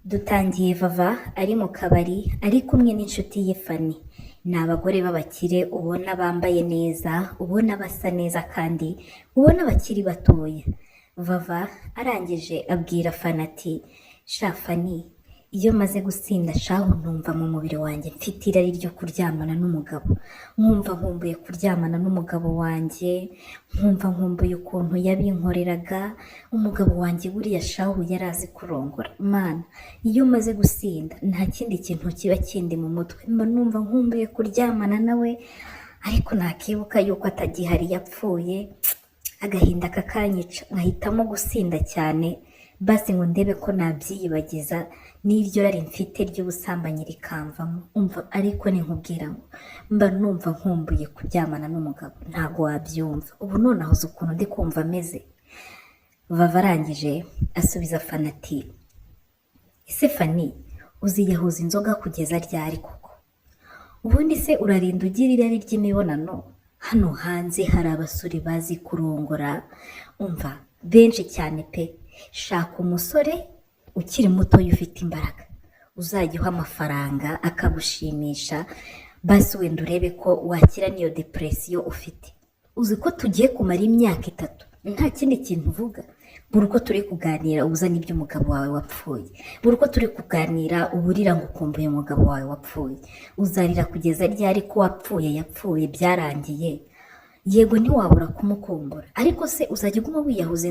Dutangiye Vava ari mu kabari ari kumwe n'inshuti ye Fanny. Ni abagore b'abakire ubona bambaye neza, ubona basa neza kandi ubona bakiri batoya. Vava arangije abwira Fanny ati sha Fanny, iyo maze gusinda shahu numva mu mubiri wanjye mfite irari ryo kuryamana n'umugabo, nkumva nkumbuye kuryamana n'umugabo wanjye, nkumva nkumbuye ukuntu yabinkoreraga. Umugabo wanjye buriya shahu yari azi kurongora mana. Iyo maze gusinda nta kindi kintu kiba kindi mu mutwe, mba numva nkumbuye kuryamana nawe, ariko nakibuka yuko atagihari yapfuye, agahinda kakanyica, nkahitamo gusinda cyane basi ngo ndebe ko nabyiyibagiza n'iryo rari mfite ry'ubusambanyi rikamvamo. Umva ariko ninkubwira ngo mba numva nkumbuye kuryamana n'umugabo ntago wabyumva. Ubu nonaho uzi ukuntu ndi kumva ameze. Vava arangije asubiza Fanny ati ese Fanny, uziyahuza inzoga kugeza ryari koko? Ubundi se urarinda ugira irari ry'imibonano? Hano hanze hari abasore bazi kurongora, umva benshi cyane pe. Shaka umusore ukiri muto ufite imbaraga, uzajya uha amafaranga akagushimisha, basi wenda urebe ko wakira niyo depression ufite. Uzi ko tugiye kumara imyaka 3 nta kindi kintu uvuga? Buri uko turi kuganira uzana iby'umugabo wawe wapfuye, buri uko turi kuganira uburira ngo ukumbuye umugabo wawe wapfuye. Uzarira kugeza ryari ko wapfuye yapfuye byarangiye? Yego ntiwabura kumukumbura, ariko se uzajya uguma wiyahuza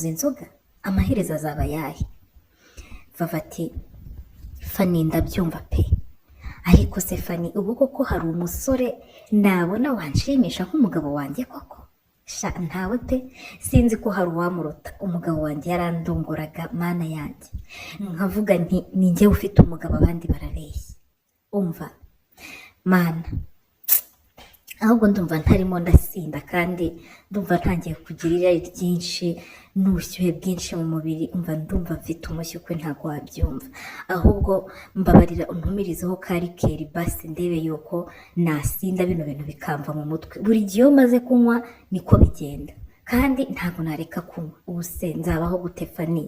inzoga? Amaherezo azaba yahe? Vava ati Fanny, ndabyumva pe, ariko se Fanny, ubu koko hari umusore nabona wanshimisha nk'umugabo wanjye koko? Sha ntawe pe, sinzi ko hari uwamuruta. Umugabo wanjye yarandongoraga mana yanjye, nkavuga nti ni njye ufite umugabo abandi barabeshya. Umva mana, ahubwo ndumva ntarimo ndasinda kandi ndumva ntangiye kugira irari ryinshi n'ubushyuhe bwinshi mu mubiri. Umva ndumva mfite umushyukwe ntago wabyumva. Ahubwo mbabarira untumirizeho karikeri basi ndebe yuko nasinda bino bintu bikamva mu mutwe. Buri gihe iyo maze kunywa niko bigenda kandi ntago nareka kunywa. Ubu se nzabaho gute Fanny?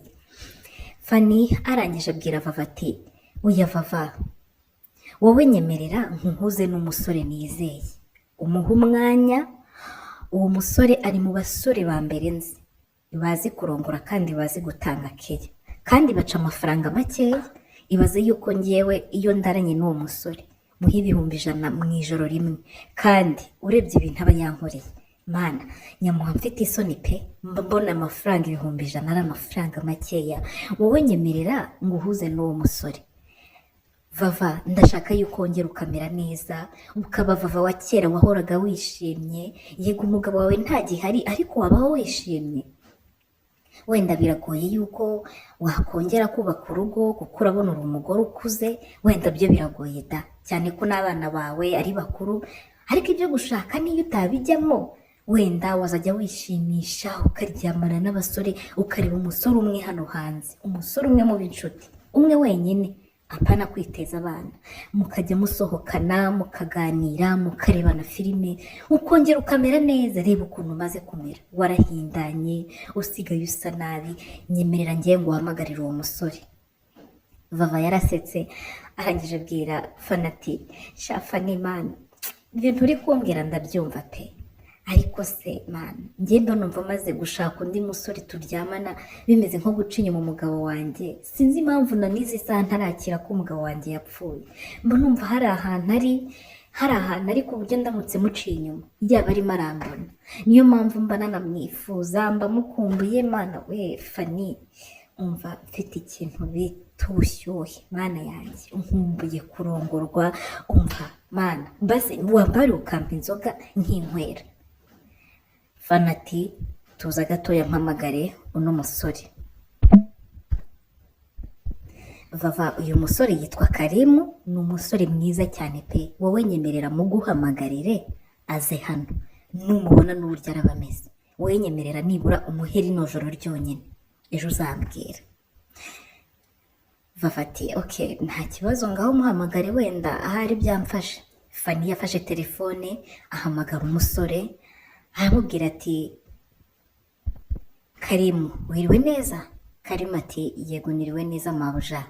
Fanny arangije abwira Vava ati oya Vava, wowe nyemerera nkuhuze n'umusore nizeye, umuha umwanya. Uwo musore ari mu basore ba mbere nzi bazi kurongora kandi bazi gutanga keya, kandi baca amafaranga makeya. Ibaze yuko ngewe iyo ndaranye n'uwo musore muha 100 mu ijoro rimwe, kandi urebye ibintu aba yankoreye mana, nyamuha mfite isoni pe. Mbona amafaranga 100 ari amafaranga makeya. Wowe nyemerera nguhuze n'uwo musore. Vava, ndashaka yuko wongera ukamera neza, ukaba Vava wa kera wahoraga wishimye. Yego umugabo wawe ntagihari ariko wabaho wishimye. Wenda biragoye yuko wakongera kubaka urugo kuko urabona uri umugore ukuze, wenda byo biragoye da, cyane ko n'abana bawe ari bakuru. Ariko ibyo gushaka niyo utabijyamo, wenda wazajya wishimisha ukaryamana n'abasore, ukareba umusore umwe hano hanze, umusore umwe mu b'inshuti, umwe wenyine, apana kwiteza abana, mukajya musohokana mukaganira mukarebana filime, ukongera ukamera neza. Reba ukuntu umaze kumera, warahindanye, usigaye usa nabi. Nyemerera ngiye ngo uhamagarire uwo musore. Vava yarasetse arangije abwira Fanny ati sha Fanny mana, ibintu uri kumbwira ndabyumva pe, ariko se mana, njye mba numva maze gushaka undi musore turyamana bimeze nko guca inyuma umugabo wanjye. Sinzi impamvu na n'izi saha ntarakira ko umugabo wanjye yapfuye. Mba numva hari ahantu ari ku buryo ndamutse muciye inyuma yaba arimo arambona. Niyo mpamvu mba nanamwifuza, mba mukumbuye mana. We Fanny, umva mfite ikintu bita ubushyuhe mana yanjye, nkumbuye kurongorwa. Umva mana, basi wambare ukampa inzoga nkinywera. Fanny ati tuza gatoya mpamagare uno musore. Vava, uyu musore yitwa Karimu, ni umusore mwiza cyane pe. Wowe nyemerera muguhamagarire aze hano, numubona n'uburyo araba ameze. Wowe nyemerera nibura umuhe rino joro ryonyine, ejo uzambwira. Vava ati okay nta kibazo, ngaho muhamagare wenda ahari byamfashe. Fanny yafashe telefone ahamagara umusore, aramubwira ati Karimu, wiriwe neza? Karimu ati yego niriwe neza mabuja.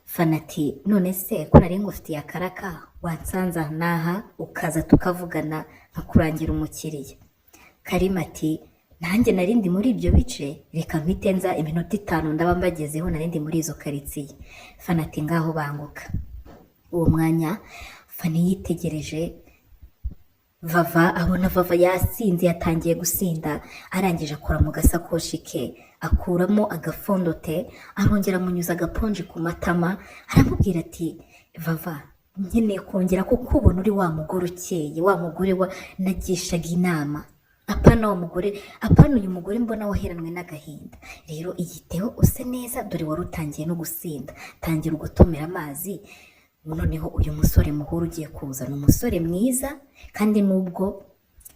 Fani ati none se ko nari ngufitiye akaraka wansanze aha n'aha ukaza tukavugana nkakurangira umukiriya. Karima ati nanjye narindi muri ibyo bice, reka mpite nza iminota 5 ndaba mbagezeho, narindi muri izo karitsiye. Fani ati ngaho banguka. Uwo mwanya Fani yitegereje Vava, abona Vava yasinze, yatangiye gusinda, arangije akora mu gasakoshi ke akuramo agafondote, arongera amunyuza agaponji ku matama, aramubwira ati Vava, nkeneye kongera kukubona uri wa mugore ukeye, wa mugore nagishaga inama. Apana wa mugore, apana uyu mugore mbona waheranwe n'agahinda. Rero igiteho use neza, dore wari utangiye no gusinda, tangira ugutomera amazi. Noneho uyu musore muhuru ugiye kuza, ni umusore mwiza kandi nubwo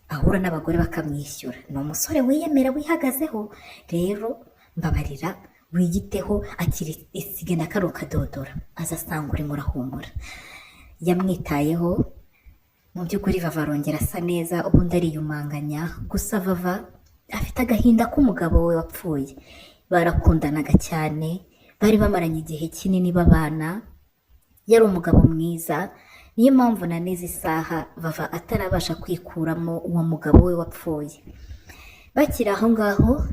ahura n'abagore bakamwishyura, ni umusore wiyemera wihagazeho. Rero mbabarira wigiteho, akiri isige na karo kadodora, azasanga uri murahumura. Yamwitayeho. Mu by'ukuri Vava arongera asa neza, ubundi ariyumanganya. Gusa Vava afite agahinda k'umugabo we wapfuye. Barakundanaga cyane, bari bamaranye igihe kinini babana, yari umugabo mwiza. Niyo mpamvu na neza isaha Vava atarabasha kwikuramo uwo mugabo we wapfuye. Bakiri aho ngaho,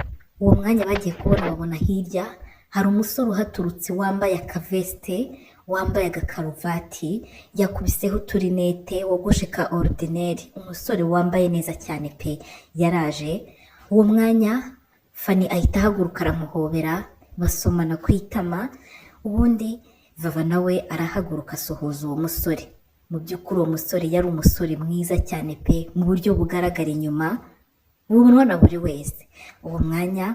uwo mwanya bagiye kubona, babona hirya hari umusore uhaturutse wambaye akaveste, wambaye agakaruvati, yakubiseho uturinete, wogoshe ka ordinaire, umusore wambaye neza cyane pe. Yaraje. Uwo mwanya Fani ahita ahaguruka aramuhobera, basomana kwitama. Ubundi Vava nawe arahaguruka asuhuza uwo musore. Mu by'ukuri uwo musore yari umusore mwiza cyane pe, mu buryo bugaragara inyuma, bubonwa na buri wese. Uwo mwanya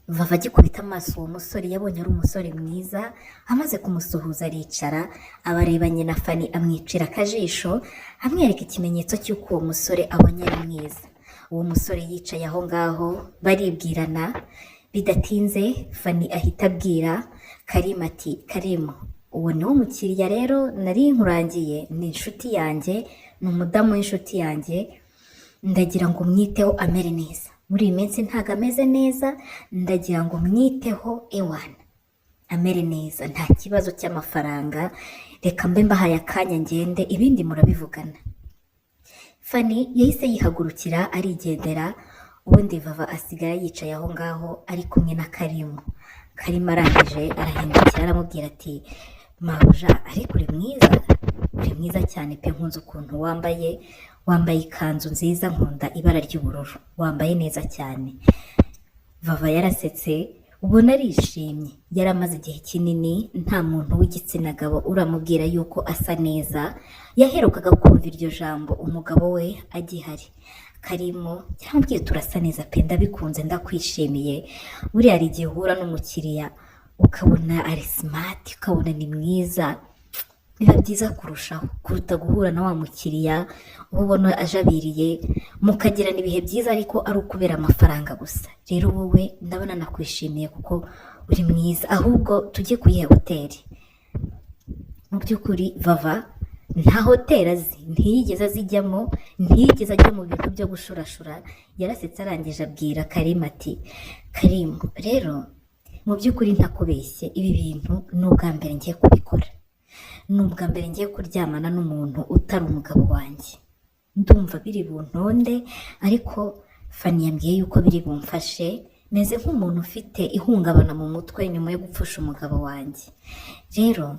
Vava agikubita amaso uwo musore, yabonye ari umusore mwiza. Amaze kumusuhuza aricara, abarebanye na Fani, amwicira akajisho, amwereka ikimenyetso cy'uko uwo musore abonye ari mwiza. Uwo musore yicaye aho ngaho baribwirana. Bidatinze Fani ahita abwira Karima ati Karima, uwo ni wo mukiriya rero nari nkurangiye, ni inshuti yanjye, ni umudamu w'inshuti yanjye, ndagira ngo mwiteho amere neza. Muri iyi minsi ntago ameze neza, ndagira ngo mwiteho ewana amere neza, nta kibazo cy'amafaranga, reka mbe mbahaye akanya ngende, ibindi murabivugana. Fani yahise yihagurukira arigendera. Ubundi Vava asigara yicaye aho ngaho ari kumwe na Karima. Karima arangije arahindukira aramubwira ati mabuja, ariko uri mwiza cyane pe, nkunze ukuntu wambaye ikanzu nziza, nkunda ibara ry'ubururu, wambaye neza cyane. Vava yarasetse, ubona arishimye. Yari amaze igihe kinini nta muntu w'igitsina gabo uramubwira yuko asa neza, yaherukaga kumva iryo jambo umugabo we agihari. Karimo cyambwiye turasa neza pe, ndabikunze, ndakwishimiye. Buriya hari igihe uhura n'umukiriya ukabona ari smart, ukabona ni mwiza, biba byiza kurushaho kuruta guhura na wa mukiriya ubona ajabiriye, mukagirana ibihe byiza ariko ari ukubera amafaranga gusa. Rero wowe ndabona nakwishimiye kuko uri mwiza, ahubwo tujye kuyihe hoteli. Mu by'ukuri Vava nta hoteli azi, ntiyigeze azijyamo, ntiyigeze ajya mu bintu byo gushurashura. Yarasetse arangije abwira Karima ati Karima, rero mu by'ukuri ntakubeshye, ibi bintu ni ubwa mbere ngiye kubikora, ni ubwa mbere ngiye kuryamana n'umuntu utari umugabo wanjye. Ndumva biri buntonde, ariko Fani yambwiye yuko biri bumfashe, meze nk'umuntu ufite ihungabana mu mutwe nyuma yo gupfusha umugabo wanjye. Rero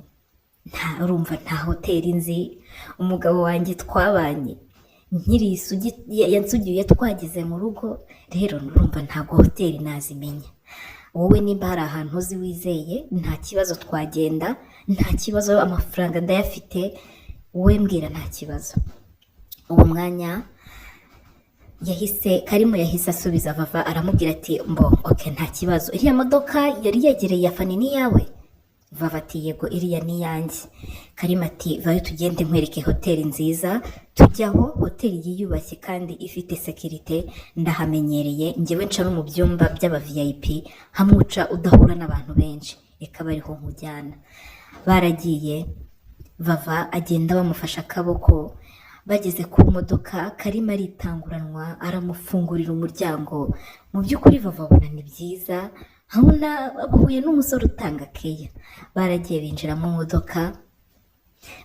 urumva nta hoteli nzi, umugabo wanjye twabanye nkiri isugi yansugiye twageze mu rugo. Rero urumva ntabwo hoteli nazimenya. Wowe nimba hari ahantu uzi wizeye, nta kibazo twagenda, nta kibazo, amafaranga ndayafite, wowe mbwira nta kibazo. Uwo mwanya Karimo yahise asubiza Vava, aramubwira ati okay, nta kibazo, iriya modoka yari yegereye ya Fani ni yawe? Vava ati yego, iriya ni yanjye. Karima ati vayo tugende nkwereke hoteli nziza, tujyaho, hoteli yiyubashye kandi ifite sekirite, ndahamenyereye, njyewe nca no mu byumba by'aba VIP, hamwe udahura n'abantu benshi, reka bariho nkujyana. Baragiye, Vava agenda bamufasha akaboko. Bageze ku modoka, Karima aritanguranwa, aramufungurira umuryango. Mu by'ukuri Vava abona ni byiza, abona bahuye n'umusore utanga keya, baragiye binjira mu modoka,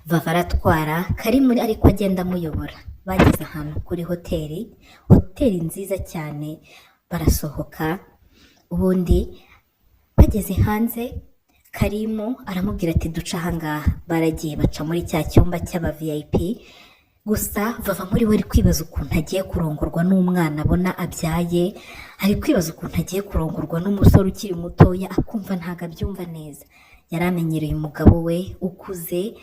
Vava aratwara, Karimu ariko agenda amuyobora. Bageze ahantu kuri hoteli nziza cyane, barasohoka, ubundi bageze hanze Karimu aramubwira ati duca ahangaha. Baragiye baca muri cya cyumba cy'aba VIP, gusa Vava muri we ari kwibaza ukuntu agiye kurongorwa n'umwana abona abyaye, ari kwibaza ukuntu agiye kurongorwa n'umusore ukiri mutoya, akumva ntabwo abyumva neza. Yari amenyereye umugabo we ukuze,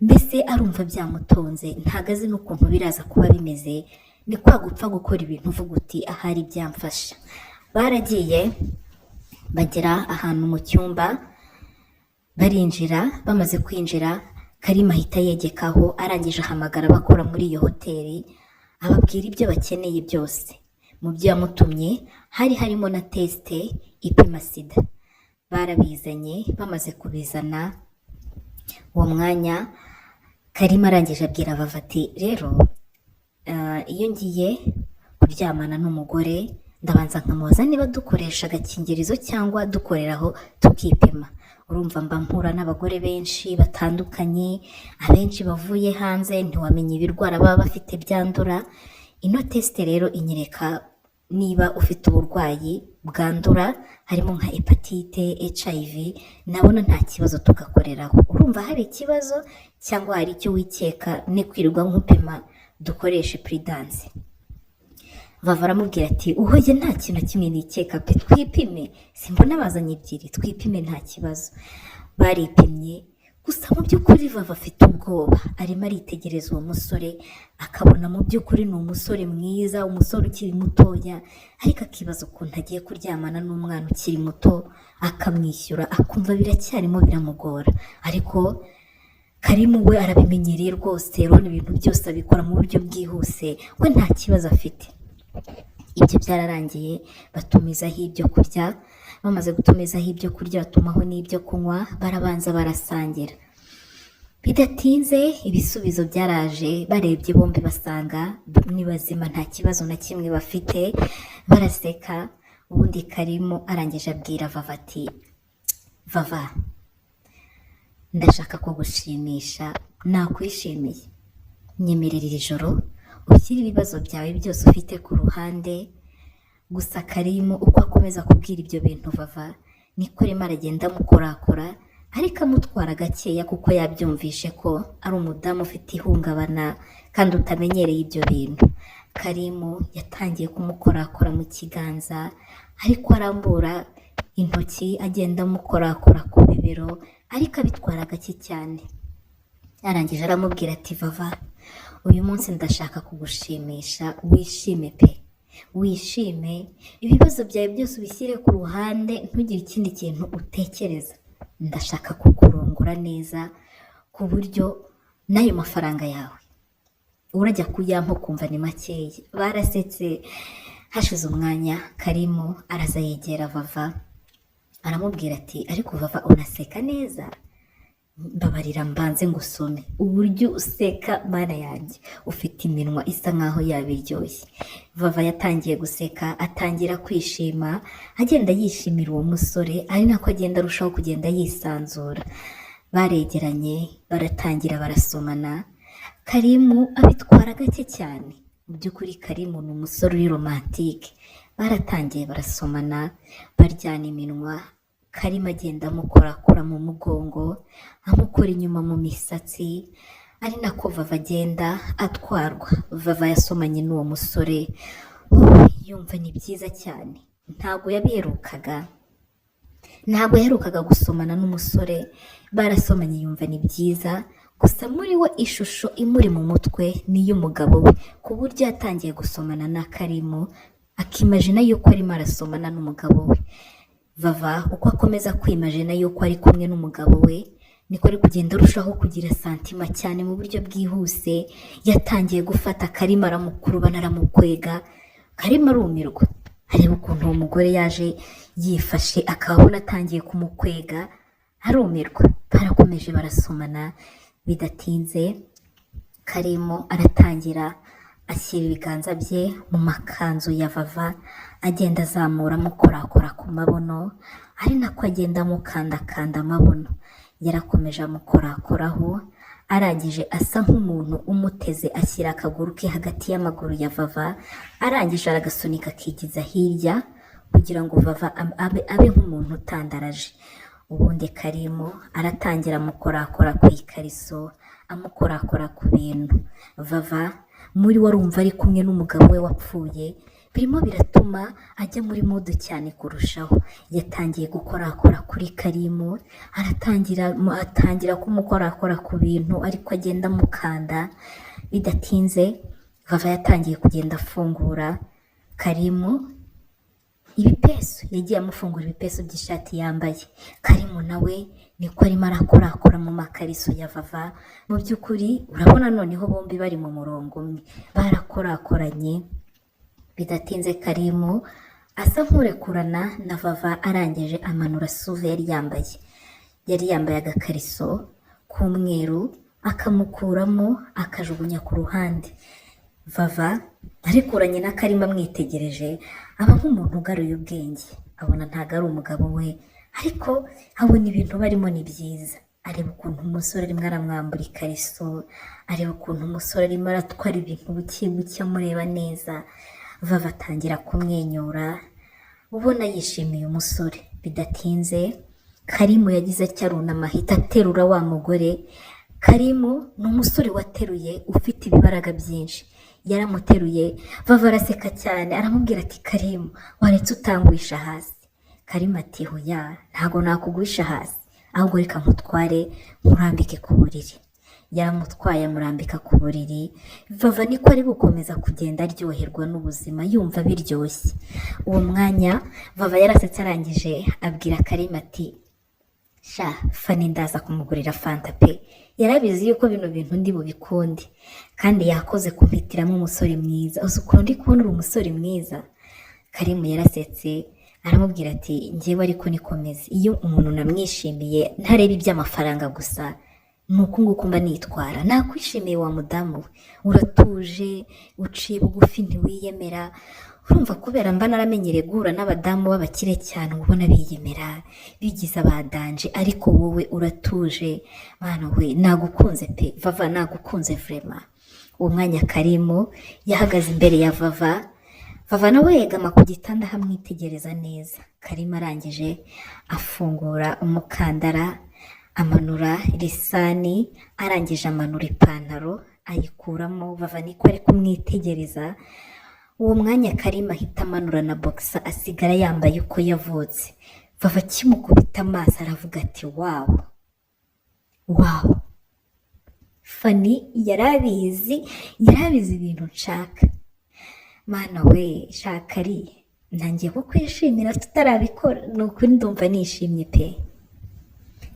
mbese arumva byamutonze, ntabwo azi n'ukuntu biraza kuba bimeze. Ni kwa gupfa gukora ibintu uvuga uti ahari byamfasha. Baragiye bagera ahantu mu cyumba, barinjira. Bamaze kwinjira, Karimu ahita yegekaho, arangije ahamagara abakora muri iyo hoteli, ababwira ibyo bakeneye byose. Mu byo yamutumye hari harimo na tesite ipima sida. Barabizanye, bamaze kubizana, uwo mwanya Karimu arangije abwira Vava ati rero iyo ngiye kuryamana n'umugore ndabanza nkamubaza niba dukoresha agakingirizo cyangwa dukoreraho tukipima. Urumva mba mpura n'abagore benshi batandukanye, abenshi bavuye hanze, ntiwamenya ibirwara baba bafite byandura. Ino tesite rero inyereka niba ufite uburwayi bwandura harimo nka hepatite, HIV, nabona nta kibazo tugakoreraho. Urumva hari ikibazo cyangwa hari icyo wikeka ni kwirirwa nk'upima dukoreshe puridanse? Vava aramubwira ati uhoye nta kintu kimwe nikeka pe, twipime, simbona bazanye ebyiri, twipime nta kibazo. Baripimye, gusa mu by'ukuri Vava afite ubwoba, arimo aritegereza uwo musore, akabona mu by'ukuri ni umusore mwiza, umusore ukiri mutoya, ariko akibaza ukuntu agiye kuryamana n'umwana ukiri muto, akamwishyura, akumva biracyarimo biramugora. Ariko Karimu we arabimenyereye rwose, urabona ibintu byose abikora mu buryo bwihuse, we nta kibazo afite. Ibyo byararangiye, batumizaho ibyo kurya. Bamaze gutumizaho ibyo kurya, batumaho n'ibyo kunywa, barabanza barasangira. Bidatinze ibisubizo byaraje, barebye bombi basanga ni bazima, nta kibazo na kimwe bafite, baraseka. Ubundi Karimu arangije abwira Vava ati Vava, ndashaka kugushimisha, nakwishimiye, nyemerera iri joro ushyire ibibazo byawe byose ufite ku ruhande. Gusa Karimu uko akomeza kubwira ibyo bintu Vava, niko arimo aragenda amukorakora, ariko amutwara gakeya kuko yabyumvishe ko ari umudamu ufite ihungabana kandi utamenyereye ibyo bintu. Karimu yatangiye kumukorakora mu kiganza, ariko arambura intoki agenda amukorakora ku bibero, ariko abitwara gake cyane. Arangije aramubwira ati Vava, uyu munsi ndashaka kugushimisha, wishime pe, wishime, ibibazo byawe byose ubishyire ku ruhande, ntugire ikindi kintu utekereza. Ndashaka kukurongora neza ku buryo n'ayo mafaranga yawe urajya kuyampa ukumva ni makeya. Barasetse. Hashize umwanya Karimu araza yegera Vava, aramubwira ati ariko Vava unaseka neza, mbabarira mbanze ngusome. Uburyo useka mana yanjye, ufite iminwa isa nkaho yabiryoshye. Vava yatangiye guseka, atangira kwishima, agenda yishimira uwo musore, ari nako agenda arushaho kugenda yisanzura. Baregeranye, baratangira barasomana. Karimu abitwara gake cyane. Mu by'ukuri Karimu ni umusore uri romantike. Baratangiye barasomana, baryana iminwa. Karimu agenda amukorakora mu mugongo, amukora inyuma mu misatsi, ari nako Vava agenda atwarwa. Vava yasomanye n'uwo musore, yumva ni byiza cyane. Ntabwo yaherukaga gusomana n'umusore, barasomanye yumva ni byiza, gusa muri we ishusho imuri mu mutwe ni y'umugabo we, ku buryo yatangiye gusomana na Karimu, akimajina yuko arimo arasomana n'umugabo we. Vava uko akomeza kwimajina yuko ari kumwe n'umugabo we, niko ari kugenda arushaho kugira santima cyane mu buryo bwihuse. Yatangiye gufata Karimu, aramukurubana, aramukwega. Karimu arumirwa, areba ukuntu uwo mugore yaje yifashe, akabona atangiye kumukwega, arumirwa. Barakomeje barasomana. Bidatinze Karimu aratangira ashyira ibiganza bye mu makanzu ya Vava agenda azamura amukorakora ku mabuno, ari nako agenda amukandakanda amabuno. Yarakomeje amukorakoraho, arangije asa nk'umuntu umuteze ashyira akaguru ke hagati y'amaguru ya Vava, arangije aragasunika akigiza hirya kugira ngo Vava abe nk'umuntu utandaraje. Ubundi Karimu aratangira amukorakora ku ikariso, amukorakora ku bintu. Vava muri warumva ari kumwe n'umugabo we wapfuye, birimo biratuma ajya muri mudu cyane kurushaho. Yatangiye gukorakora kuri Karimu, atangira kumukorakora ku bintu ariko agenda amukanda. Bidatinze Vava yatangiye kugenda afungura Karimu ibipesu, yagiye amufungura ibipesu by'ishati yambaye. Karimu nawe niko arimo arakorakora mu makariso ya Vava. Mu by'ukuri urabona noneho bombi bari mu murongo umwe, barakorakoranye. Bidatinze Karimu asa nk'urekurana na Vava, arangije amanura suve yari yambaye agakariso k'umweru, akamukuramo akajugunya ku ruhande. Vava arikuranye na Karimu amwitegereje, aba nk'umuntu ugaruye ubwenge, abona ntago ari umugabo we, ariko abona ibintu barimo ni byiza. Areba ukuntu umusore arimo aramwambura ikariso, areba ukuntu umusore arimo aratwara ibintu buke buke amureba neza. Vava atangira kumwenyura, ubona yishimiye umusore. Bidatinze Karimu yagize cyarunama ahita aterura wa mugore. Karimu ni umusore wateruye ufite ibibaraga byinshi, yaramuteruye. Vava araseka cyane, aramubwira ati Karimu waretse utangwisha hasi. Karimu ati hoya, ntago nakugwisha hasi, ahubwo reka nkutware nkurambike ku buriri. Yaramutwaye amurambika ku buriri. Vava niko ari gukomeza kugenda aryoherwa n'ubuzima, yumva biryoshye. Uwo mwanya Vava yarasetse, arangije abwira Karimu ati sha Fani ndaza kumugurira fanta pe. Yarabizi yuko bino bintu ndi bubikunde, kandi yakoze kumpitiramo umusore mwiza. Uzi ukuntu ndi kubona uri umusore mwiza. Karimu yarasetse aramubwira ati njyewe ariko nikomeze, iyo umuntu namwishimiye ntareba iby'amafaranga gusa, nuko nguko mba nitwara. Nakwishimiye wa mudamu we, uratuje, uciye bugufi, ntiwiyemera. Urumva kubera mba naramenyereye guhura n'abadamu b'abakire cyane, ubona biyemera bigize abadanje, ariko wowe uratuje. Mwana we nagukunze pe Vava, nagukunze vrema. Uwo mwanya Karimu yahagaze imbere ya Vava. Vava nawe yegama ku gitanda hamwitegereza neza. Karimu arangije afungura umukandara, amanura lisani, arangije amanura ipantaro ayikuramo. Vava niko ari kumwitegereza. Uwo mwanya Karimu ahita amanura na boxer, asigara yambaye uko yavutse. Vava kimukubita amaso aravuga ati wawu wawu. Fani yarabizi ibintu nshaka. Mana we shaka ari ntangiye ko kwishimira tutarabikora, nukuri ndumva nishimye pe.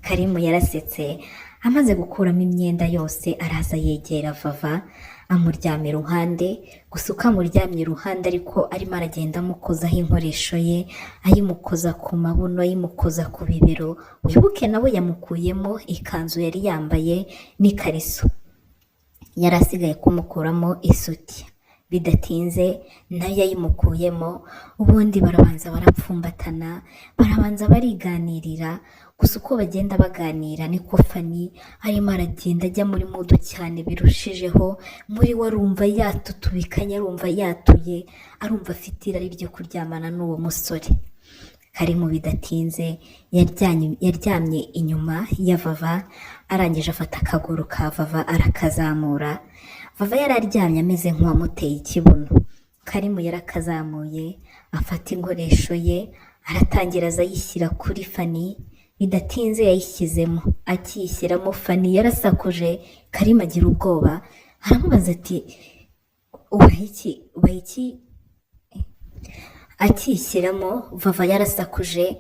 Karimu yarasetse, amaze gukuramo imyenda yose araza yegera Vava amuryamye iruhande. Gusa uko amuryamye iruhande ariko arimo aragenda amukozaho inkoresho ye, ayimukoza ku mabuno, ayimukoza ku bibero. Wibuke nawe yamukuyemo ikanzu yari yambaye n'ikariso, yari asigaye kumukuramo isuti. Bidatinze nayo yayimukuyemo. Ubundi barabanza barapfumbatana, barabanza bariganirira. Gusa uko bagenda baganira niko Fani arimo aragenda ajya muri mudu cyane birushijeho. Muri we arumva yatutubikanye, arumva yatuye, arumva afite irari ryo kuryamana n'uwo musore. Karimu bidatinze yaryamye inyuma ya Vava, arangije afata akaguru ka Vava arakazamura. Vava yararyamye ameze nk'uwamuteye ikibuno. Karimu yarakazamuye afata inkoresho ye, aratangira azayishyira kuri Fani. Bidatinze yayishyizemo, akiyishyiramo Fani yarasakuje. Karimu agira ubwoba, aramubaza ati ubaye iki? Akiyishyiramo Vava yarasakuje,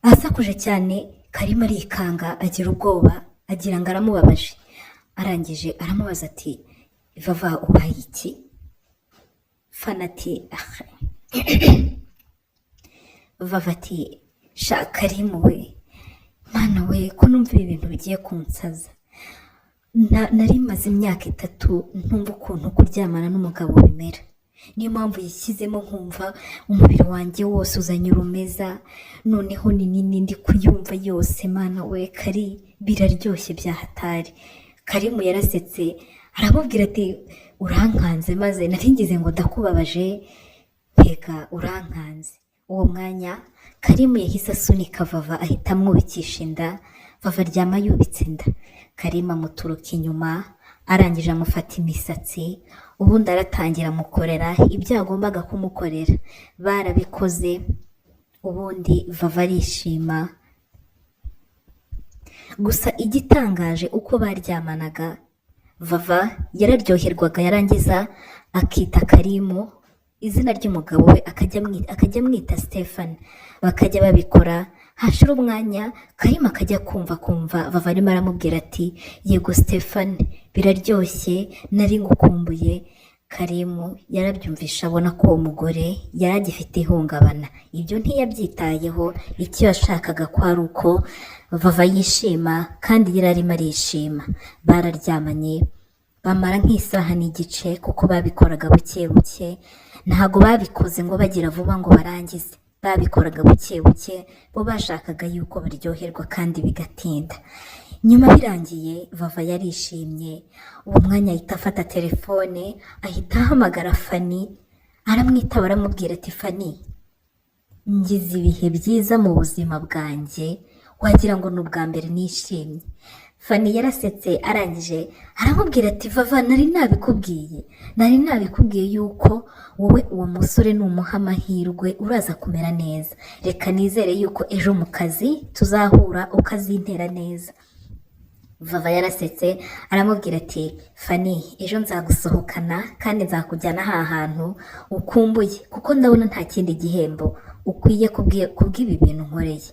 asakuje cyane. Karimu arikanga agira ubwoba, agira ngo aramubabaje. Arangije aramubaza ati Vava ubaye iki? Fani ati Vava ati shaka Karimu we, Mana we ko numva ibintu bigiye kunsaza. nari maze imyaka 3 ntumva ukuntu kuryamana n'umugabo bimera. Niyo mpamvu yishyizemo nkumva umubiri wanjye wose uzanye urumeza, noneho ni nini ndi kuyumva yose. Mana we Kari, biraryoshye bya hatari. Karimu yarasetse aramubwira ati urankanze, maze nari ngize ngo ndakubabaje, mbega urankanze. Uwo mwanya Karimu yahise asunika Vava ahita amwubikisha inda. Vava aryama yubitse inda. Karimu amuturuka inyuma, arangije amufata imisatsi, ubundi aratangira amukorera ibyo yagombaga kumukorera. Barabikoze, ubundi Vava arishima. Gusa igitangaje uko baryamanaga, Vava yararyoherwaga, yarangiza akita Karimu izina ry'umugabo we, akajya amwita Stefan. Bakajya babikora, hashira umwanya Karimu akajya kumva Vava arimo aramubwira ati yego Stefan, biraryoshye, nari ngukumbuye. Karimu yarabyumvisha, abona ko uwo mugore yaragifite ihungabana. Ibyo ntiyabyitayeho, icyo yashakaga ko ari uko Vava yishima, kandi yari arimo arishima. Bararyamanye bamara nk'isaha n'igice, kuko babikoraga buke buke, ntago babikoze ngo bagira vuba ngo barangize. Babikoraga buke buke, bo bashakaga yuko baryoherwa kandi bigatinda. Nyuma birangiye, Vava yarishimye. Uwo mwanya ahita afata telefone, ahita ahamagara Fani, aramwitaba aramubwira ati Fani, ngize ibihe byiza mu buzima bwanjye, wagira ngo ni ubwa mbere nishimye. Fani yarasetse, arangije aramubwira ati Vava, nari nabikubwiye yuko wowe uwo musore numuha amahirwe uraza kumera neza. Reka nizere yuko ejo mu kazi tuzahura ukazintera neza. Vava yarasetse aramubwira ati Fani, ejo nzagusohokana kandi nzakujyana aha hantu ukumbuye, kuko ndabona nta kindi gihembo ukwiye kubw'ibi bintu nkoreye.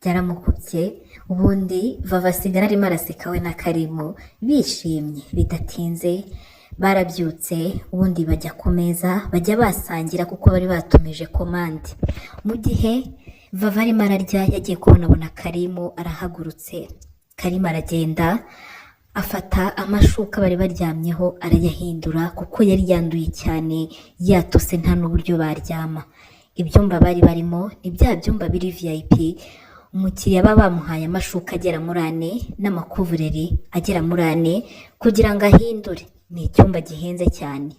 Byaramukubye, ubundi Vava asigara arimo araseka we na Karimu bishimye. Bidatinze barabyutse, ubundi bajya ku meza, bajya basangira kuko bari batumije komande. Mu gihe Vava arimo ararya, yagiye kubona Karimu arahagurutse. Karimu aragenda afata amashuka bari baryamyeho arayahindura, kuko yari yanduye cyane, yatose nta n'uburyo baryama. Ibyumba bari barimo ni bya byumba biri VIP. Umukiriya baba bamuhaye amashuka agera muri 4 n'amakuvureri agera muri 4 kugira ngo ahindure. Ni icyumba gihenze cyane.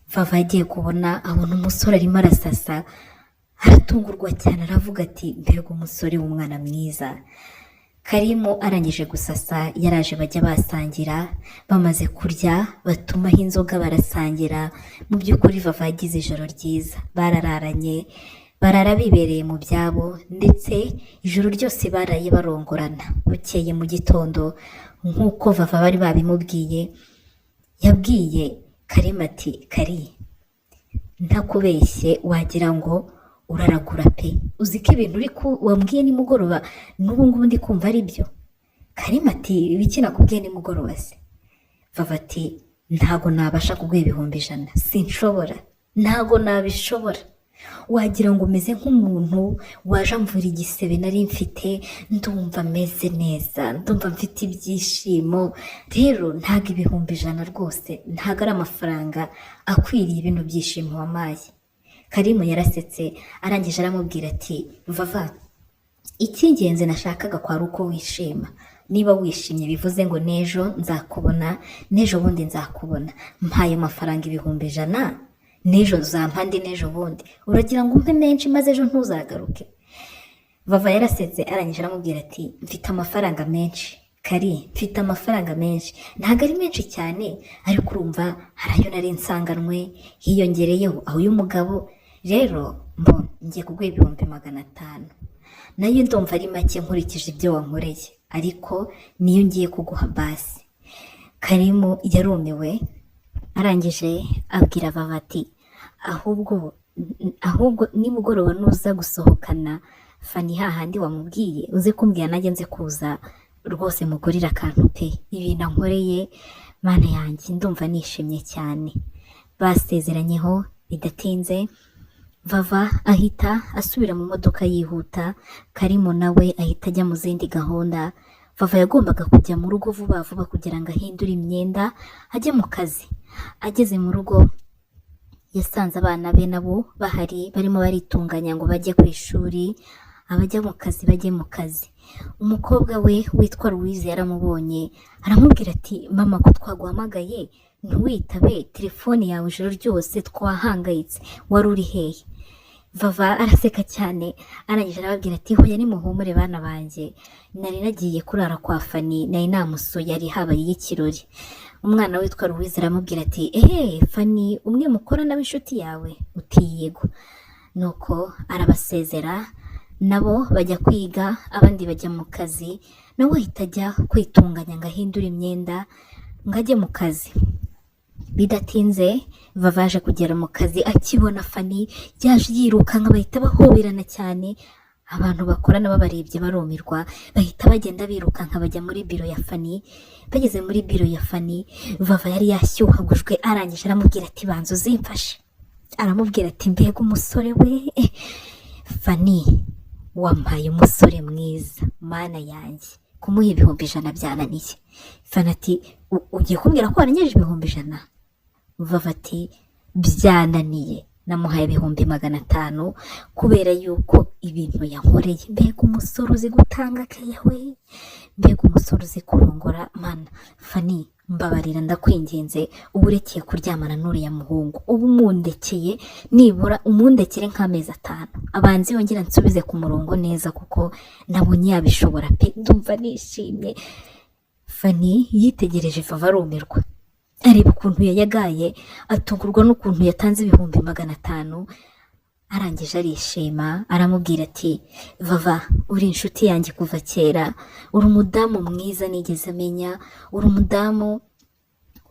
Vava yagiye kubona, abona umusore arimo arasasa, aratungurwa cyane, aravuga ati mbega umusore w'umwana mwiza. Karimu arangije gusasa, yaraje bajya basangira. Bamaze kurya batumaho inzoga barasangira. Mu by'ukuri Vava yagize ijoro ryiza, barararanye, barara bibereye mu byabo, ndetse ijoro ryose baraye barongorana. Bukeye mu gitondo, nk'uko Vava bari babimubwiye, yabwiye Karimu ati Kari, ntakubeshye wagira ngo uraragura pe, uzi ko ibintu wambwiye nimugoroba n'ubu ngubu ndi kumva ari byo. Karimu ati ibiki nakubwiye nimugoroba se? Vava ati ntago nabasha kuguha 100, sinshobora, ntago nabishobora. Wagira ngo umeze nk'umuntu waje amvura igisebe nari mfite, ndumva meze neza, ndumva mfite ibyishimo. Rero ntago 100 rwose, ntago ari amafaranga akwiriye ibintu byishimo wamaye. Karimu yarasetse, arangije aramubwira ati Vava, icy'ingenzi nashakaga kwari uko wishima. Niba wishimye bivuze ngo nejo nzakubona, nejo bundi nzakubona. Mpaye amafaranga 100, nejo uzampa andi nejo bundi. Uragira ngo umpe menshi maze ejo ntuzagaruke? Vava yarasetse, arangije aramubwira ati mfite amafaranga menshi Kari, mfite amafaranga menshi, ntago ari menshi cyane, ariko urumva harayo nari nsanganwe, hiyongereyeho aho y'umugabo. Rero ngiye kuguha 500, nayo ndumva ari make nkurikije ibyo wankoreye, ariko niyo ngiye kuguha basi. Karimu yarumiwe, arangije abwira Vava ati ahubwo nimugoroba nuza gusohokana Fani hahandi wamubwiye, uze kumbwira nanjye nze kuza rwose mugurira akantu pe. Ibintu ankoreye mana yanjye, ndumva nishimye cyane. Basezeranyeho, bidatinze Vava ahita asubira mu modoka yihuta, Karimu nawe ahita ajya mu zindi gahunda. Vava yagombaga kujya mu rugo vuba vuba kugira ngo ahindure imyenda ajye mu kazi. Ageze mu rugo yasanze abana be nabo bahari barimo baritunganya ngo bajye ku ishuri, abajya mu kazi bajye mu kazi. Umukobwa we witwa Louise yaramubonye aramubwira ati mama ko twaguhamagaye ntiwitabe, telefone yawe ijoro ryose twahangayitse, wari uri hehe? Vava araseka cyane arangije arababwira ati hoya nimuhumure bana banjye, nari nagiye kurara kwa Fani, nari namusuye, yari habaye y'ikirori. Umwana witwa Louise aramubwira ati Fani umwe mukorana w'inshuti yawe? Uti yego. Nuko arabasezera nabo bajya kwiga, abandi bajya mu kazi, nawe ahita ajya kwitunganya ngo ahindure imyenda ngo ajye mu kazi. Bidatinze Vava yaje kugera mu kazi, akibona Fani yaje yirukanka, bahita bahoberana cyane. Abantu bakorana babarebye barumirwa, bahita bagenda birukanka bajya muri biro ya Fani. Bageze muri biro ya Fani, Vava yari yashyuhagujwe, arangije aramubwira ati banza uzimfashe. Aramubwira ati mbega umusore we, Fani wampaye umusore mwiza, mana yanjye, kumuha 100 byananiye. Fani ati ugiye kumbwira ko warengeje 100? Vava ati byananiye, namuhaye 500 kubera yuko ibintu yankoreye. Mbega umusore uzi gutanga keya we, mbega umusore uzi kurongora. Mana Fani mbabarira ndakwinginze, uburekeye kuryamana n'uriya muhungu, ubu mundekeye nibura umundekere nk'amezi 5 abanzi yongera nsubize ku murongo neza, kuko nabonye yabishobora pe, ndumva nishimye. Fani yitegereje Vava arumirwa, areba ukuntu yayagaye, atungurwa n'ukuntu yatanze 500. Arangije arishima aramubwira ati Vava uri inshuti yanjye kuva kera, uri umudamu mwiza nigeze menya, uri umudamu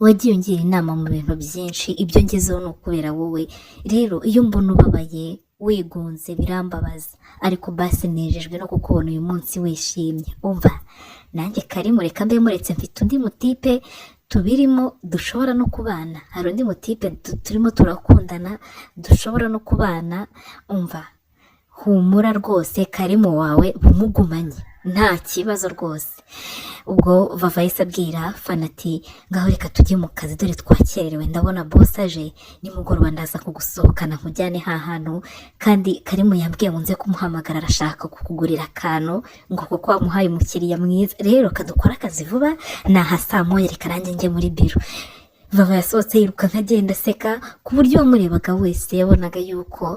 wagiye ungira inama mu bintu byinshi, ibyo ngezeho no kubera wowe. Rero iyo mbona ubabaye wigunze birambabaza, ariko basi nejejwe no kukubona uyu munsi wishimye. Umva nanjye Karimu reka mbe muretse, mfite undi mutipe tubirimo dushobora no kubana, hari undi mutipe turimo turakundana dushobora no kubana. Umva humura rwose, Karimu wawe bumugumanye nta kibazo rwose. Ubwo Vava yahise abwira Fani ati ngaho reka tujye mu kazi, dore twakererewe, ndabona boss aje, nimugoroba ndaza kugusohokana nkujyane hantu, kandi Karimu yambwiye ngo nze kumuhamagara, arashaka kukugurira akantu ngo kuko wamuhaye umukiriya mwiza, rero kadukora akazi vuba, naha saa 1 reka nanjye njye muri biro. Vava yasohotse yiruka nkagenda aseka, ku buryo wamurebaga wese yabonaga yuko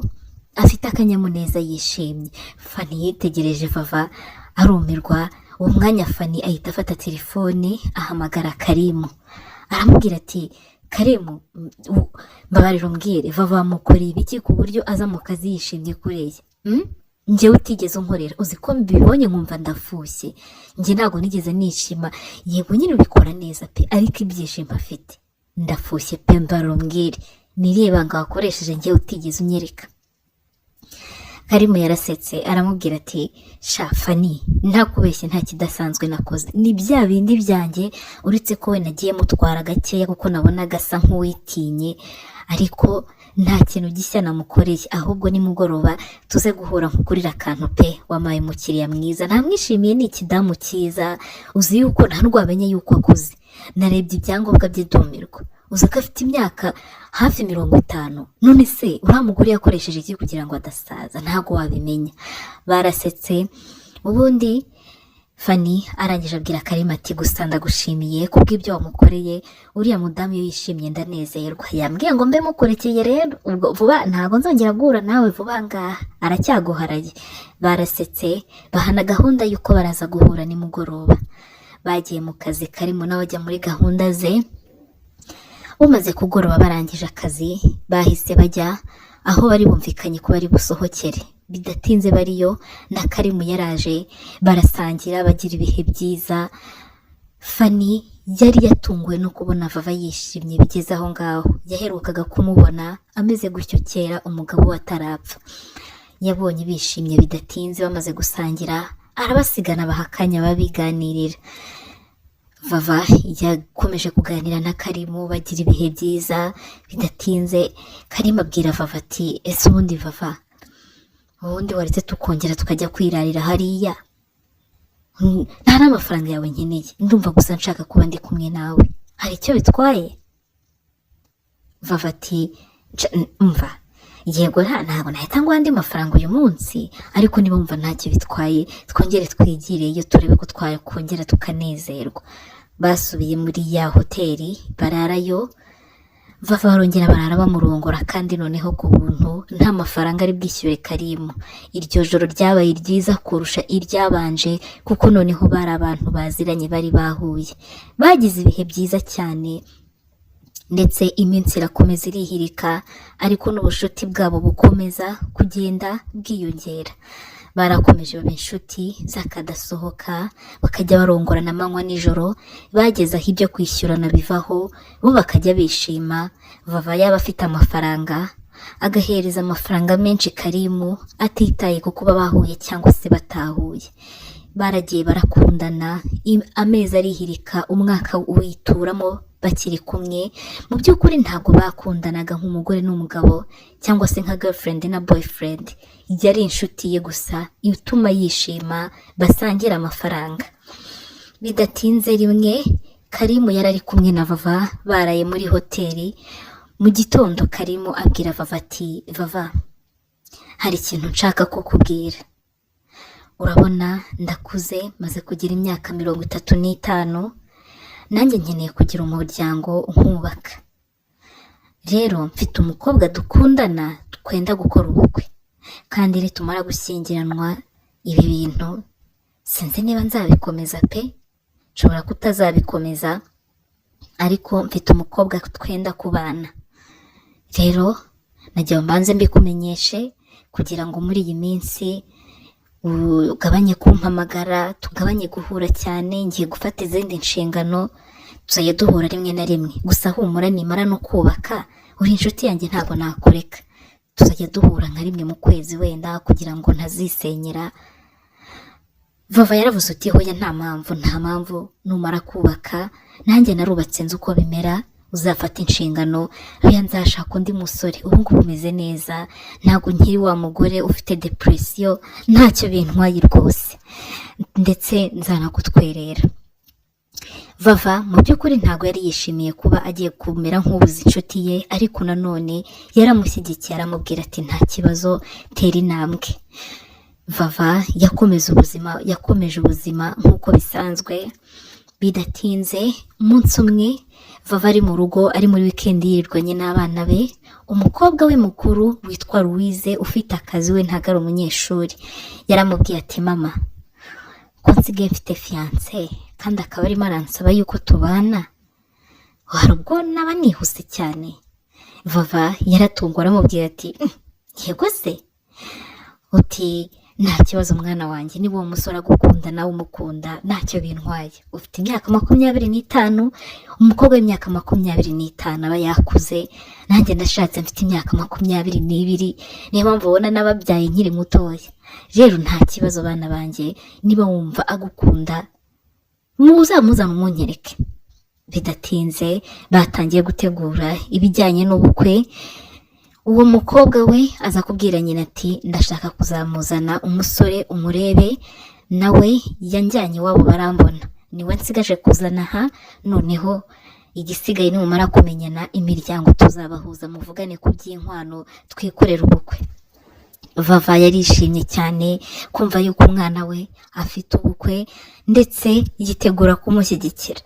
afite akanyamuneza yishimye. Fani yitegereje Vava arumirwa. Uwo mwanya Fani ahita afata telefone ahamagara Karimu, aramubwira ati Karimu mbabarira umbwire Vava mukoreye ibiki ku buryo aza mu kazi yishimye kureye? Njyewe utigeze unkorera, uzi ko mbibonye nkumva ndafushye, njye ntago nigeze nishima. Yego nyine ubikora neza pe, ariko ibyishimo afite ndafushye pe, mbabarira umbwire nireba ngo wakoresheje njyewe utigeze unyereka. Karimu yarasetse aramubwira ati sha Fani ntakubeshye nta kidasanzwe nakoze, ni bya bindi byanjye, uretse ko we nagiye mutwara gakeya kuko nabona gasa nk'uwitinye, ariko nta kintu gishya namukoreye, ahubwo nimugoroba tuze guhura nkukurira akantu pe, wamaye umukiriya mwiza, ntamwishimiye, ni ikidamu cyiza, uzi yuko nta rwamenye yuko akuze. Narebye ibyangombwa bye ndumirwa, uzi ko afite imyaka hafi 50, none se uriya mugore yakoresheje iki kugira ngo adasaza? Ntago wabimenya. Barasetse. Ubundi Fani arangije abwira Karimu ati gusa ndagushimiye kubw'ibyo wamukoreye, uriya mudamu iyo yishimye ndanezerwa, yambwiye ngo mbe mukurekeye, rero ubwo vuba ntago nzongera guhura nawe vuba ngaha, aracyaguharaye. Barasetse bahana gahunda yuko baraza guhura nimugoroba. Bagiye mu kazi, Karimu nawe ajya muri gahunda ze. Umaze kugoroba barangije akazi, bahise bajya aho bari bumvikanye ko bari busohokere. Bidatinze bariyo na Karimu yaraje, barasangira bagira ibihe byiza. Fani yari yatunguwe no kubona Vava yishimye bigeze aho ngaho, yaherukaga kumubona ameze gutyo kera umugabo watarapfa. Yabonye bishimye bidatinze, bamaze gusangira arabasigana bahakanya babiganirira. Vava yakomeje kuganira na Karimu bagira ibihe byiza. Bidatinze Karimu abwira Vava ati ese ubundi Vava, ubundi waretse tukongera tukajya kwirarira hariya? Nta n'amafaranga yawe nkeneye, ndumva gusa nshaka kuba ndi kumwe nawe, hari icyo bitwaye? Vava ati umva, yego ntabwo nahita ngo andi mafaranga uyu munsi, ariko niba wumva ntacyo bitwaye twongere twigireyo turebe ko twakongera tukanezerwa. Basubiye muri ya hoteli bararayo. Vava barongera barara bamurongora, kandi noneho ku buntu, nta mafaranga ari bwishyure Karimu. Iryo joro ryabaye ryiza kurusha iryabanje, kuko noneho bari abantu baziranye, bari bahuye, bagize ibihe byiza cyane, ndetse iminsi irakomeza irihirika, ariko n'ubushuti bwabo bukomeza kugenda bwiyongera. Barakomeje baba inshuti zakadasohoka, bakajya barongorana amanywa nijoro. Bageze aho ibyo kwishyurana bivaho, bo bakajya bishima. Vava yaba afite amafaranga agahereza amafaranga menshi Karimu, atitaye ku kuba bahuye cyangwa se batahuye. Baragiye barakundana, amezi arihirika, umwaka wituramo bakiri kumwe. Mu by'ukuri ntabwo bakundanaga nk'umugore n'umugabo, cyangwa se nka girlfriend na boyfriend. Yari inshuti ye gusa ituma yishima, basangira amafaranga. Bidatinze rimwe Karimu yarari kumwe na Vava, baraye muri hoteli. Mu gitondo Karimu abwira Vava ati Vava, hari ikintu nshaka kukubwira. Urabona ndakuze, maze kugira imyaka 35, nanjye nkeneye kugira umuryango nkubaka. Rero mfite umukobwa dukundana, twenda gukora ubukwe, kandi nitumara gushyingiranwa ibi bintu sinzi niba nzabikomeza pe, nshobora kutazabikomeza, ariko mfite umukobwa twenda kubana. Rero nagiye mbanze mbikumenyeshe kugira ngo muri iyi minsi ugabanye kumpamagara, tugabanye guhura cyane, ngiye gufata izindi nshingano, tuzajya duhura rimwe na rimwe. Gusa humura, nimara no kubaka, uri inshuti yanjye ntabwo nakureka, tuzajya duhura nka rimwe mu kwezi wenda, kugira ngo ntazisenyera. Vava yaravuze ati hoya nta mpamvu, numara kubaka nanjye narubatse nzi uko bimera, uzafata inshingano, oya nzashaka undi musore. Ubu ngubu umeze neza, ntabwo nkiri wa mugore ufite depression, ntacyo bintwaye rwose, ndetse nzanagutwerera. Vava mu by'ukuri ntabwo yari yishimiye kuba agiye kumera nk'ubuze inshuti ye, ariko nanone yaramushyigikiye, aramubwira ati nta kibazo, tera intambwe. Vava yakomeje ubuzima nk'uko bisanzwe. Bidatinze umunsi umwe Vava ari mu rugo, ari muri weekend, yirirwanye n'abana be. Umukobwa we mukuru witwa Louise, ufite akazi, we ntago ari umunyeshuri, yaramubwiye ati mama, ko nsigaye mfite fiancé kandi akaba arimo aransaba yuko tubana, hari ubwo naba nihuse cyane. Vava yaratungwa, aramubwira ati yego se, uti nta kibazo mwana wanjye, niba uwo musore agukunda nawe umukunda, ntacyo bintwaye. Ufite imyaka 25, umukobwa w'imyaka 25 aba yakuze, nanjye ndashatse mfite imyaka 22, niyo mpamvu ubona n'ababyaye nkiri mutoya. Rero nta kibazo bana banjye, niba wumva agukunda muzamuzana umunyereke. Bidatinze batangiye gutegura ibijyanye n'ubukwe. Uwo mukobwa we aza kubwira nyina ati ndashaka kuzamuzana umusore umurebe, nawe yanjyanye wabo barambona, niwe nsigaje kuzana aha, noneho igisigaye nimumara kumenyana imiryango tuzabahuza, muvugane ku by'inkwano, twikorera ubukwe. Vava yarishimye cyane kumva yuko umwana we afite ubukwe, ndetse yitegura kumushyigikira.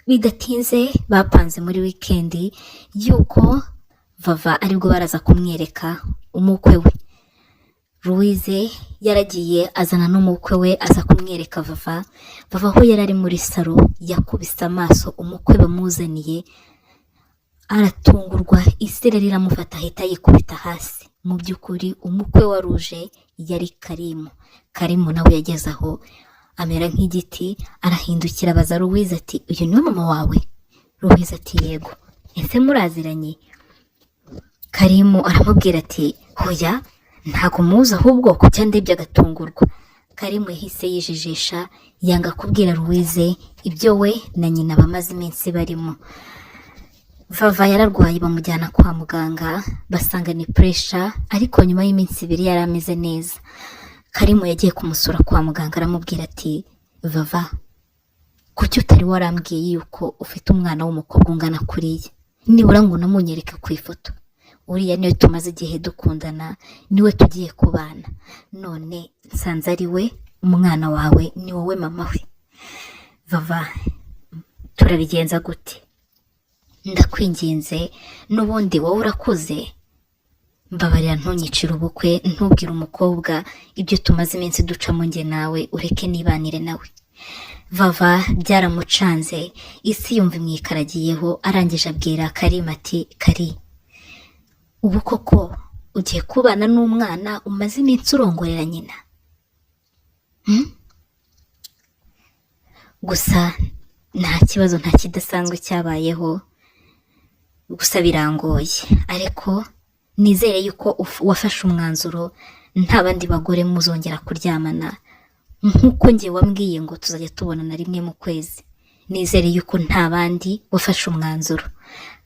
Bidatinze bapanze muri weekend yuko Vava aribwo baraza kumwereka umukwe we. Louise yaragiye azana n'umukwe we, aza kumwereka Vava. Vava aho yarari muri salo, yakubise amaso umukwe bamuzaniye, aratungurwa, isere riramufata, ahita yikubita hasi. Mu by'ukuri umukwe wa Rouge yari Karimu. Karimu nawe yageze aho amera nk'igiti, arahindukira abaza Louise ati uyu ni mama wawe? Louise ati yego. Ese muraziranye? Karimu aramubwira ati hoya ntago muzi, ahubwo kucya ndebye agatungurwa. Karimu yahise yijijisha yanga kubwira Louise ibyo we na nyina bamaze iminsi barimo. Vava yararwaye bamujyana kwa muganga basanga ni pressure, ariko nyuma y'iminsi 2 yari ameze neza. Karimu yagiye kumusura kwa muganga aramubwira ati, Vava, kuki utari warambwiye yuko ufite umwana w'umukobwa ungana kuriya? Nibura ngo namunyereke ku ifoto. Uriya niwe tumaze igihe dukundana, niwe tugiye kubana. None nsanze ari we umwana wawe, ni wowe mama we. Vava, turabigenza gute? Ndakwinginze, n'ubundi wowe urakuze. Mbabarira ntunyicira ubukwe, ntubwire umukobwa ibyo tumaze iminsi ducamo njye nawe, ureke nibanire nawe. Vava byaramucanze, isi yumva imwikaragiyeho, arangije abwira Karimu ati, Kari, ubu koko ugiye kubana n'umwana umaze iminsi urongorera nyina? Gusa nta kibazo, nta kidasanzwe cyabayeho, gusa birangoye, ariko nizere yuko wafashe umwanzuro nta bandi bagore muzongera kuryamana, nk'uko njye wambwiye ngo tuzajya tubonana rimwe mu kwezi. Nizere yuko nta bandi wafashe umwanzuro.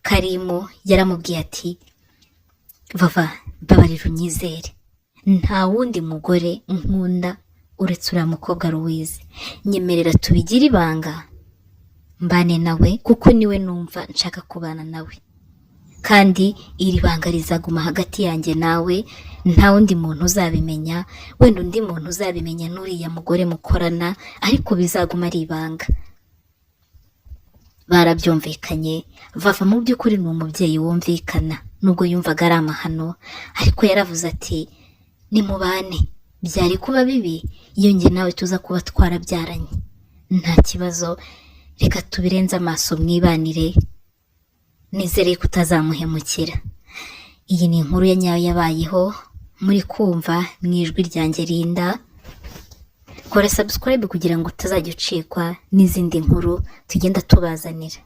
Karimu yaramubwiye ati, Vava, mbabarira unyizere, nta wundi mugore nkunda uretse uriya mukobwa Louise. Nyemerera tubigire ibanga, mbane nawe kuko niwe numva nshaka kubana nawe, kandi iri banga rizaguma hagati yanjye nawe, nta wundi muntu uzabimenya. Wenda undi muntu uzabimenya n'uriya mugore mukorana, ariko bizaguma ari ibanga. Barabyumvikanye. Vava mu by'ukuri ni umubyeyi wumvikana, nubwo yumvaga ari amahano, ariko yaravuze ati, nimubane, byari kuba bibi iyo njye nawe tuza kuba twarabyaranye. Nta kibazo, reka tubirenze amaso mwibanire, nizere ko utazamuhemukira. Iyi ni inkuru ya nyayo yabayeho, muri kumva mu ijwi ryanjye Linda. Kora subscribe kugira ngo utazajya ucikwa n'izindi nkuru tugenda tubazanira.